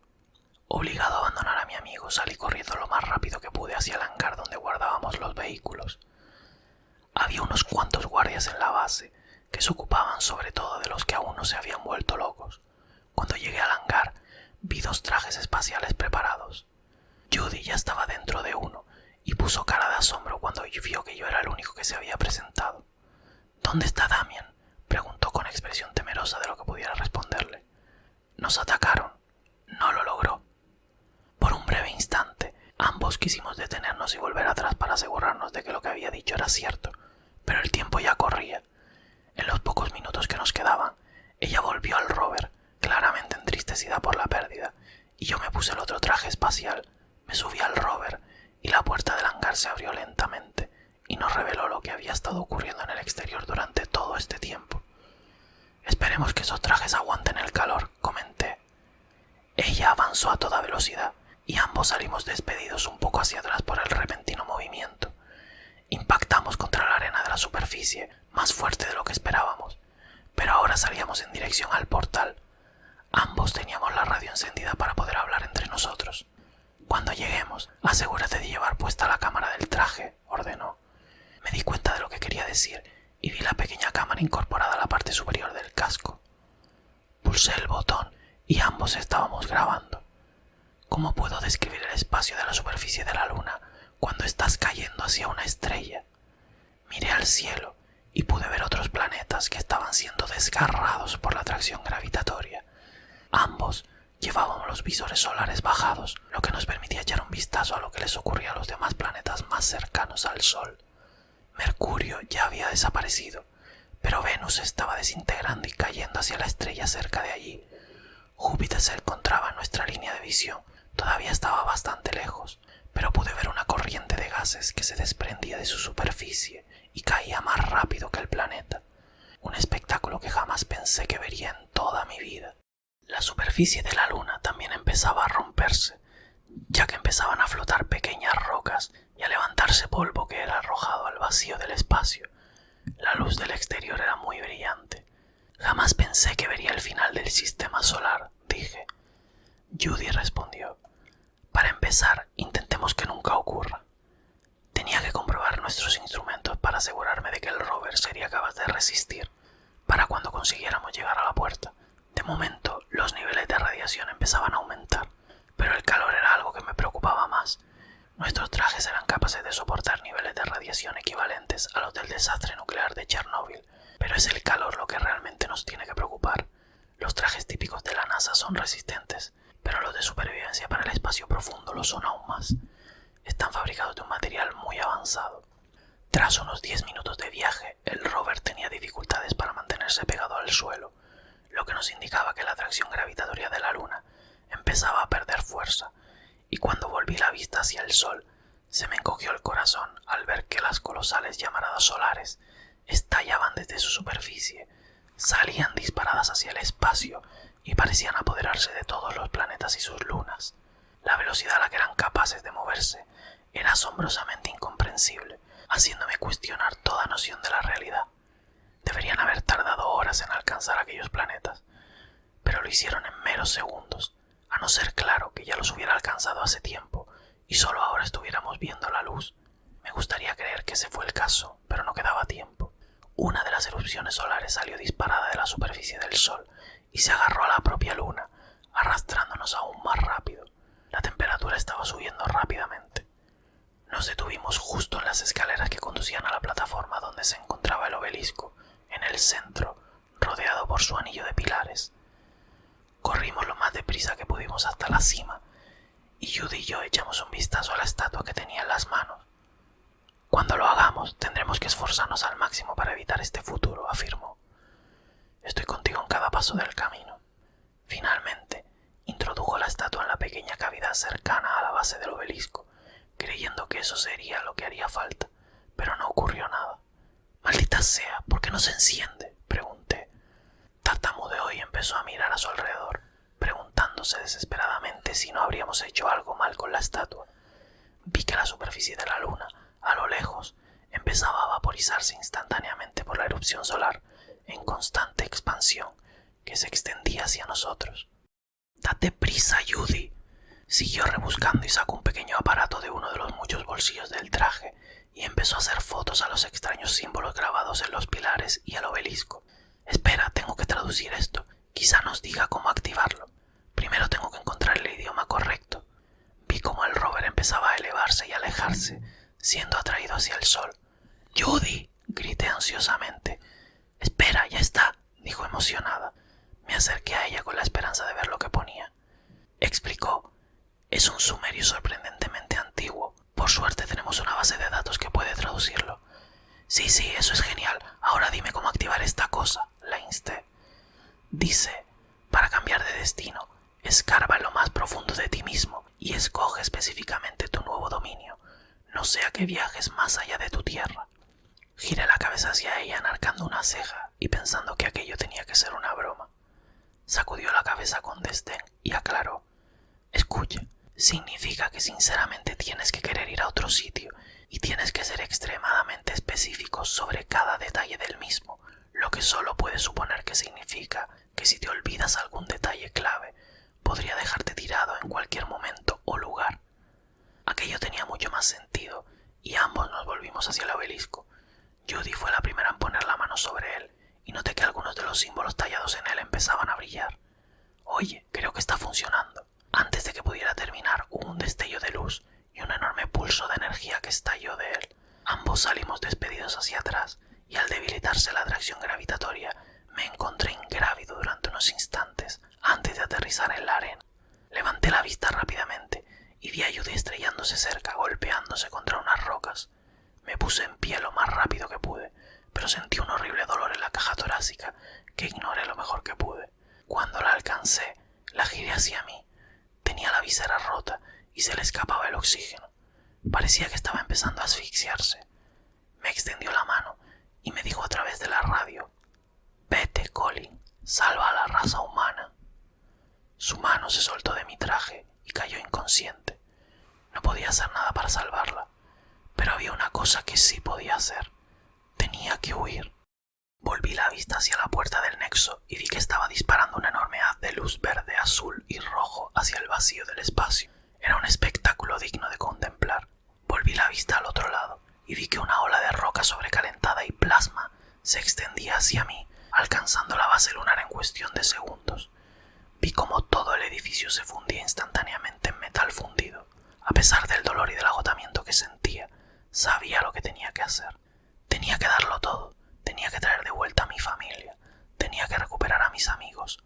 Obligado a abandonar a mi amigo, salí corriendo lo más rápido que pude hacia el hangar donde guardábamos los vehículos. Había unos cuantos guardias en la base, que se ocupaban sobre todo de los que aún no se habían vuelto locos. Cuando llegué al hangar, vi 2 trajes espaciales preparados. Judy ya estaba dentro de uno y puso cara de asombro cuando vio que yo era el único que se había presentado. «¿Dónde está Damien?», preguntó con expresión temerosa de lo que pudiera responderle. «Nos atacaron». No lo logró. Por un breve instante, ambos quisimos detenernos y volver atrás para asegurarnos de que lo que había dicho era cierto, pero el tiempo ya corría. En los pocos minutos que nos quedaban, ella volvió al rover, claramente entristecida por la pérdida, y yo me puse el otro traje espacial, me subí al rover y la puerta del cristal se abrió lentamente y nos reveló lo que había estado ocurriendo en el exterior durante todo este tiempo. «Esperemos que esos trajes aguanten el calor», comenté. Ella avanzó a toda velocidad y ambos salimos despedidos un poco hacia atrás por el repentino movimiento. Impactamos contra la arena de la superficie, más fuerte de lo que esperábamos, pero ahora salíamos en dirección al portal. Ambos teníamos la radio encendida para poder hablar entre nosotros. «Cuando lleguemos, asegúrate de llevar puesta la cámara del traje», ordenó. Me di cuenta de lo que quería decir y vi la pequeña cámara incorporada a la parte superior del casco. Pulsé el botón y ambos estábamos grabando. ¿Cómo puedo describir el espacio de la superficie de la luna cuando estás cayendo hacia una estrella? Miré al cielo y pude ver otros planetas que estaban siendo desgarrados por la atracción gravitatoria. Ambos llevábamos los visores solares bajados, lo que nos permitía echar un vistazo a lo que les ocurría a los demás planetas más cercanos al Sol. Mercurio ya había desaparecido, pero Venus se estaba desintegrando y cayendo hacia la estrella cerca de allí. Júpiter se encontraba en nuestra línea de visión, todavía estaba bastante lejos, pero pude ver una corriente de gases que se desprendía de su superficie y caía más rápido que el planeta. Un espectáculo que jamás pensé que vería en toda mi vida. La superficie de la luna también empezaba a romperse, ya que empezaban a flotar pequeñas rocas y a levantarse polvo que era arrojado al vacío del espacio. La luz del exterior era muy brillante. «Jamás pensé que vería el final del sistema solar», dije. Judy respondió: «Para empezar, intentemos que nunca ocurra». Tenía que comprobar nuestros instrumentos para asegurarme de que el rover sería capaz de resistir para cuando consiguiéramos llegar a la puerta. De momento, los niveles de radiación empezaban a aumentar, pero el calor era algo que me preocupaba más. Nuestros trajes eran capaces de soportar niveles de radiación equivalentes a los del desastre nuclear de Chernóbil, pero es el calor lo que realmente nos tiene que preocupar. Los trajes típicos de la NASA son resistentes, pero los de supervivencia para el espacio profundo lo son aún más. Están fabricados de un material muy avanzado. Tras unos 10 minutos de viaje, el rover tenía dificultades para mantenerse pegado al suelo, lo que nos indicaba que la atracción gravitatoria de la Luna empezaba a perder fuerza, y cuando volví la vista hacia el Sol, se me encogió el corazón al ver que las colosales llamaradas solares estallaban desde su superficie, salían disparadas hacia el espacio y parecían apoderarse de todos los planetas y sus lunas. La velocidad a la que eran capaces de moverse era asombrosamente incomprensible, haciéndome cuestionar toda noción de la realidad. Deberían haber tardado horas en alcanzar aquellos planetas, pero lo hicieron en meros segundos, a no ser claro que ya los hubiera alcanzado hace tiempo y solo ahora estuviéramos viendo la luz. Me gustaría creer que ese fue el caso, pero no quedaba tiempo. Una de las erupciones solares salió disparada de la superficie del Sol y se agarró a la propia Luna, arrastrándonos aún más rápido. La temperatura estaba subiendo rápidamente. Nos detuvimos justo en las escaleras que conducían a la plataforma donde se encontraba el obelisco, en el centro, rodeado por su anillo de pilares. Corrimos lo más deprisa que pudimos hasta la cima, y Judy y yo echamos un vistazo a la estatua que tenía en las manos. «Cuando lo hagamos, tendremos que esforzarnos al máximo para evitar este futuro», afirmó. «Estoy contigo en cada paso del camino». Finalmente, introdujo la estatua en la pequeña cavidad cercana a la base del obelisco, creyendo que eso sería lo que haría falta, pero no ocurrió nada. «Maldita sea, ¿por qué no se enciende?», pregunté. Tartamudeó y empezó a mirar a su alrededor, preguntándose desesperadamente si no habríamos hecho algo mal con la estatua. Vi que la superficie de la Luna, a lo lejos, empezaba a vaporizarse instantáneamente por la erupción solar, en constante expansión, que se extendía hacia nosotros. «Date prisa, Judy», siguió rebuscando y sacó un pequeño aparato de uno de los muchos bolsillos del traje y empezó a hacer fotos a los extraños símbolos grabados en los pilares y el obelisco. «Espera, tengo que traducir esto. Quizá nos diga cómo activarlo. Primero tengo que encontrar el idioma correcto». Vi cómo el rover empezaba a elevarse y alejarse, siendo atraído hacia el Sol. «¡Judy!», grité ansiosamente. «Espera, ya está», dijo emocionada. Me acerqué a ella con la esperanza de ver lo que ponía. Explicó: «Es un sumerio sorprendentemente antiguo. Por suerte tenemos una base de datos que puede traducirlo». «Sí, eso es genial. Ahora dime cómo activar esta cosa», la insté. Dice: «Para cambiar de destino, escarba en lo más profundo de ti mismo y escoge específicamente tu nuevo dominio. No no sea que viajes más allá de tu tierra. Giré la cabeza hacia ella enarcando una ceja y pensando que aquello tenía que ser una broma. Sacudió la cabeza con desdén y aclaró: escucha, significa que sinceramente tienes que querer ir a otro sitio y tienes que ser extremadamente específico sobre cada detalle del mismo, lo que solo puede suponer que significa que si te olvidas algún detalle clave, podría dejarte tirado en cualquier momento o lugar. Aquello tenía mucho más sentido y ambos nos volvimos hacia el obelisco. Judy fue la primera en poner la mano sobre él y noté que algunos de los símbolos tallados en él empezaban a brillar. Oye, creo que está funcionando. Antes de que pudiera terminar, hubo un destello de luz y un enorme pulso de energía que estalló de él. Ambos salimos despedidos hacia atrás y al debilitarse la atracción gravitatoria, me encontré ingrávido durante unos instantes antes de aterrizar en la arena. Levanté la vista rápidamente y vi a Judy estrellándose cerca, golpeándose contra unas rocas. Me puse en pie lo más rápido que pude, pero sentí un horrible dolor en la caja torácica que ignoré lo mejor que pude. Cuando la alcancé, la giré hacia mí. Tenía la visera rota y se le escapaba el oxígeno. Parecía que estaba empezando a asfixiarse. Me extendió la mano y me dijo a través de la radio: vete, Colin, salva a la raza humana. Su mano se soltó de mi traje y cayó inconsciente. No podía hacer nada para salvarla, pero había una cosa que sí podía hacer. Tenía que huir. Volví la vista hacia la puerta del nexo y vi que estaba disparando una enorme haz de luz verde, azul y rojo hacia el vacío del espacio. Era un espectáculo digno de contemplar. Volví la vista al otro lado y vi que una ola de roca sobrecalentada y plasma se extendía hacia mí, alcanzando la base lunar en cuestión de segundos. Vi cómo todo el edificio se fundía instantáneamente en metal fundido. A pesar del dolor y del agotamiento que sentía, sabía lo que tenía que hacer. Tenía que darlo todo. Tenía que traer de vuelta a mi familia. Tenía que recuperar a mis amigos.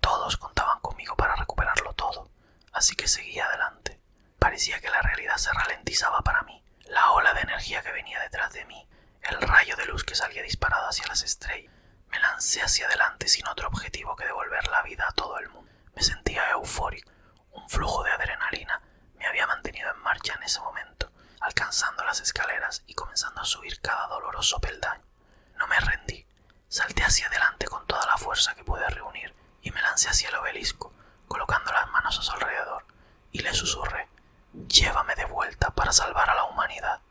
Todos contaban conmigo para recuperarlo todo. Así que seguí adelante. Parecía que la realidad se ralentizaba para mí. La ola de energía que venía detrás de mí, el rayo de luz que salía disparado hacia las estrellas. Me lancé hacia adelante sin otro objetivo que devolver la vida a todo el mundo. Me sentía eufórico. Un flujo de adrenalina me había mantenido en marcha en ese momento, alcanzando las escaleras y comenzando a subir cada doloroso peldaño. No me rendí. Salté hacia adelante con toda la fuerza que pude reunir y me lancé hacia el obelisco, colocando las manos a su alrededor, y le susurré: llévame de vuelta para salvar a la humanidad.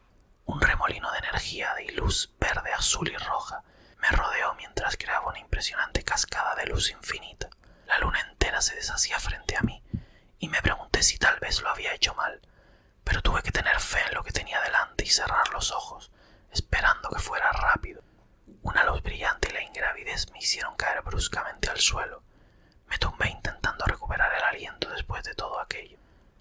Un remolino de energía y luz verde, azul y roja me rodeó mientras creaba una impresionante cascada de luz infinita. La luna entera se deshacía frente a mí y me pregunté si tal vez lo había hecho mal, pero tuve que tener fe en lo que tenía delante y cerrar los ojos, esperando que fuera rápido. Una luz brillante y la ingravidez me hicieron caer bruscamente al suelo. Me tumbé intentando recuperar el aliento después de todo aquello.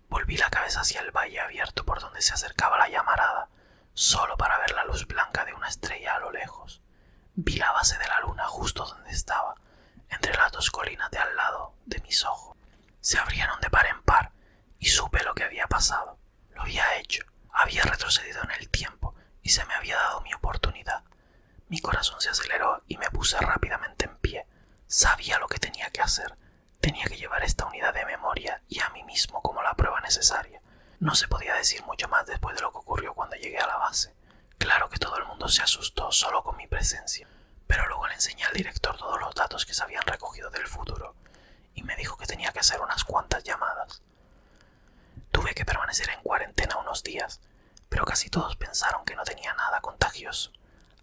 Volví la cabeza hacia el valle abierto por donde se acercaba la llamarada, solo para ver la luz blanca de una estrella a lo lejos. Vi la base de la luna justo donde estaba, entre las dos colinas de al lado de mis ojos. Se abrieron de par en par y supe lo que había pasado. Lo había hecho. Había retrocedido en el tiempo y se me había dado mi oportunidad. Mi corazón se aceleró y me puse rápidamente en pie. Sabía lo que tenía que hacer. Tenía que llevar esta unidad de memoria y a mí mismo como la prueba necesaria. No se podía decir mucho más después de lo que ocurrió cuando llegué a la base. Claro que todo el mundo se asustó solo con mi presencia, pero luego le enseñé al director todos los datos que se habían recogido del futuro y me dijo que tenía que hacer unas cuantas llamadas. Tuve que permanecer en cuarentena unos días, pero casi todos pensaron que no tenía nada contagioso.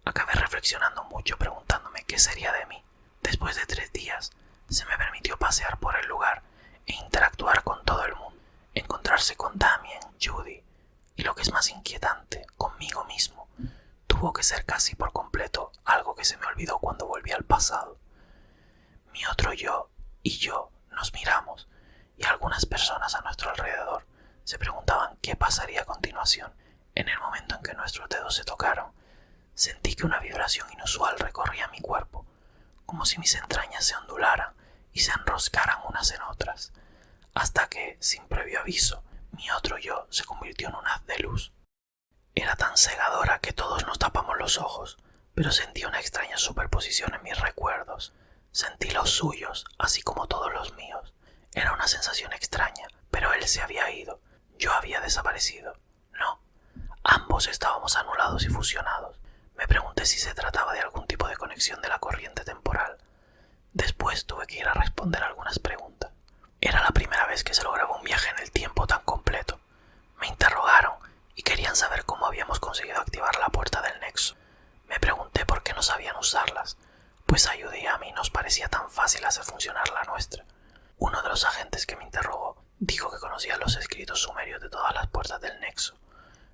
Acabé reflexionando mucho preguntándome qué sería de mí. Después de 3 días, se me permitió pasear por el lugar e interactuar con todo el mundo, encontrarse con Damien, Judy y, lo que es más inquietante, conmigo mismo. Tuvo que ser casi por completo algo que se me olvidó cuando volví al pasado. Mi otro yo y yo nos miramos y algunas personas a nuestro alrededor se preguntaban qué pasaría a continuación. En el momento en que nuestros dedos se tocaron, sentí que una vibración inusual recorría mi cuerpo, como si mis entrañas se ondularan y se enroscaran unas en otras, hasta que, sin previo aviso, mi otro yo se convirtió en un haz de luz. Era tan cegadora que todos nos tapamos los ojos, pero sentí una extraña superposición en mis recuerdos. Sentí los suyos, así como todos los míos. Era una sensación extraña, pero él se había ido. Yo había desaparecido. No, Ambos estábamos anulados y fusionados. Me pregunté si se trataba de algún tipo de conexión de la corriente temporal. Después tuve que ir a responder algunas preguntas. Era la primera vez que se lograba un viaje en el tiempo tan completo. Me interrogaron y querían saber cómo habíamos conseguido activar la puerta del nexo. Me pregunté por qué no sabían usarlas, pues a Judy y a mí nos parecía tan fácil hacer funcionar la nuestra. Uno de los agentes que me interrogó dijo que conocía los escritos sumerios de todas las puertas del nexo,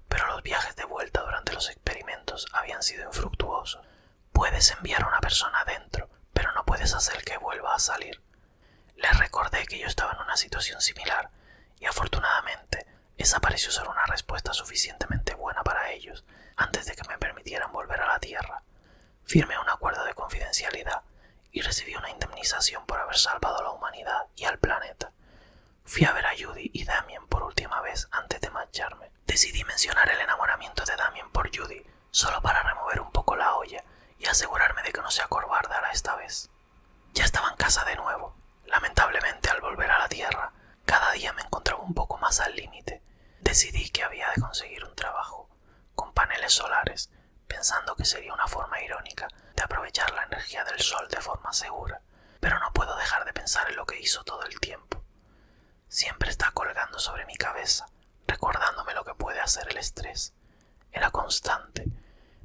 pero los viajes de vuelta durante los experimentos habían sido infructuosos. Puedes enviar a una persona adentro, pero no puedes hacer que vuelva a salir. Les recordé que yo estaba en una situación similar y afortunadamente esa pareció ser una respuesta suficientemente buena para ellos antes de que me permitieran volver a la Tierra. Firmé un acuerdo de confidencialidad y recibí una indemnización por haber salvado a la humanidad y al planeta. Fui a ver a Judy y Damien por última vez antes de marcharme. Decidí mencionar el enamoramiento de Damien por Judy solo para remover un poco la olla y asegurarme de que no se acobardara esta vez. Ya estaba en casa de nuevo. Lamentablemente, al volver a la Tierra, cada día me encontraba un poco más al límite. Decidí que había de conseguir un trabajo con paneles solares, pensando que sería una forma irónica de aprovechar la energía del sol de forma segura, pero no puedo dejar de pensar en lo que hizo todo el tiempo. Siempre está colgando sobre mi cabeza, recordándome lo que puede hacer el estrés. Era constante.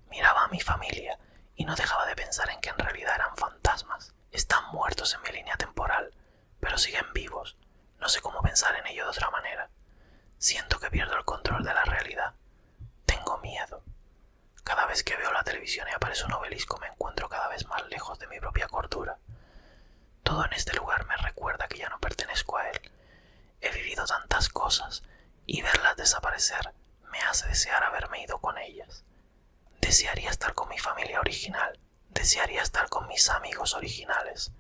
Miraba a mi familia y no dejaba de pensar en que en realidad eran fantasmas. Están muertos en mi línea temporal, pero siguen vivos. No sé cómo pensar en ello de otra manera. Siento que pierdo el control de la realidad. Tengo miedo. Cada vez que veo la televisión y aparece un obelisco me encuentro cada vez más lejos de mi propia cordura. Todo en este lugar me recuerda que ya no pertenezco a él. He vivido tantas cosas y verlas desaparecer me hace desear haberme ido con ellas. Desearía estar con mi familia original. Desearía estar con mis amigos originales.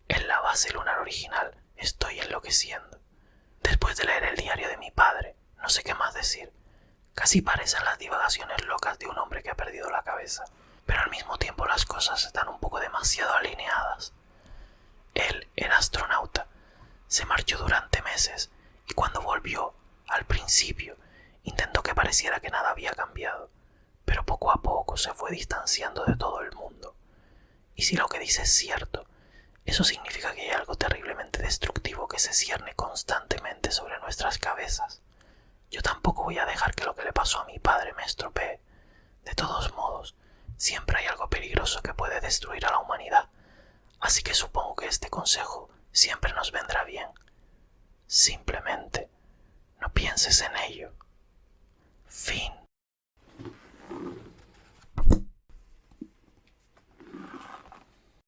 En la base lunar original estoy enloqueciendo. Después de leer el diario de mi padre, no sé qué más decir. Casi parecen las divagaciones locas de un hombre que ha perdido la cabeza, pero al mismo tiempo las cosas están un poco demasiado alineadas. Él era astronauta. Se marchó durante meses y cuando volvió, al principio, intentó que pareciera que nada había cambiado, pero poco a poco se fue distanciando de todo el mundo. Y si lo que dice es cierto, eso significa que hay algo terriblemente destructivo que se cierne constantemente sobre nuestras cabezas. Yo tampoco voy a dejar que lo que le pasó a mi padre me estropee. De todos modos, siempre hay algo peligroso que puede destruir a la humanidad, así que supongo que este consejo siempre nos vendrá bien. Simplemente, no pienses en ello. Fin.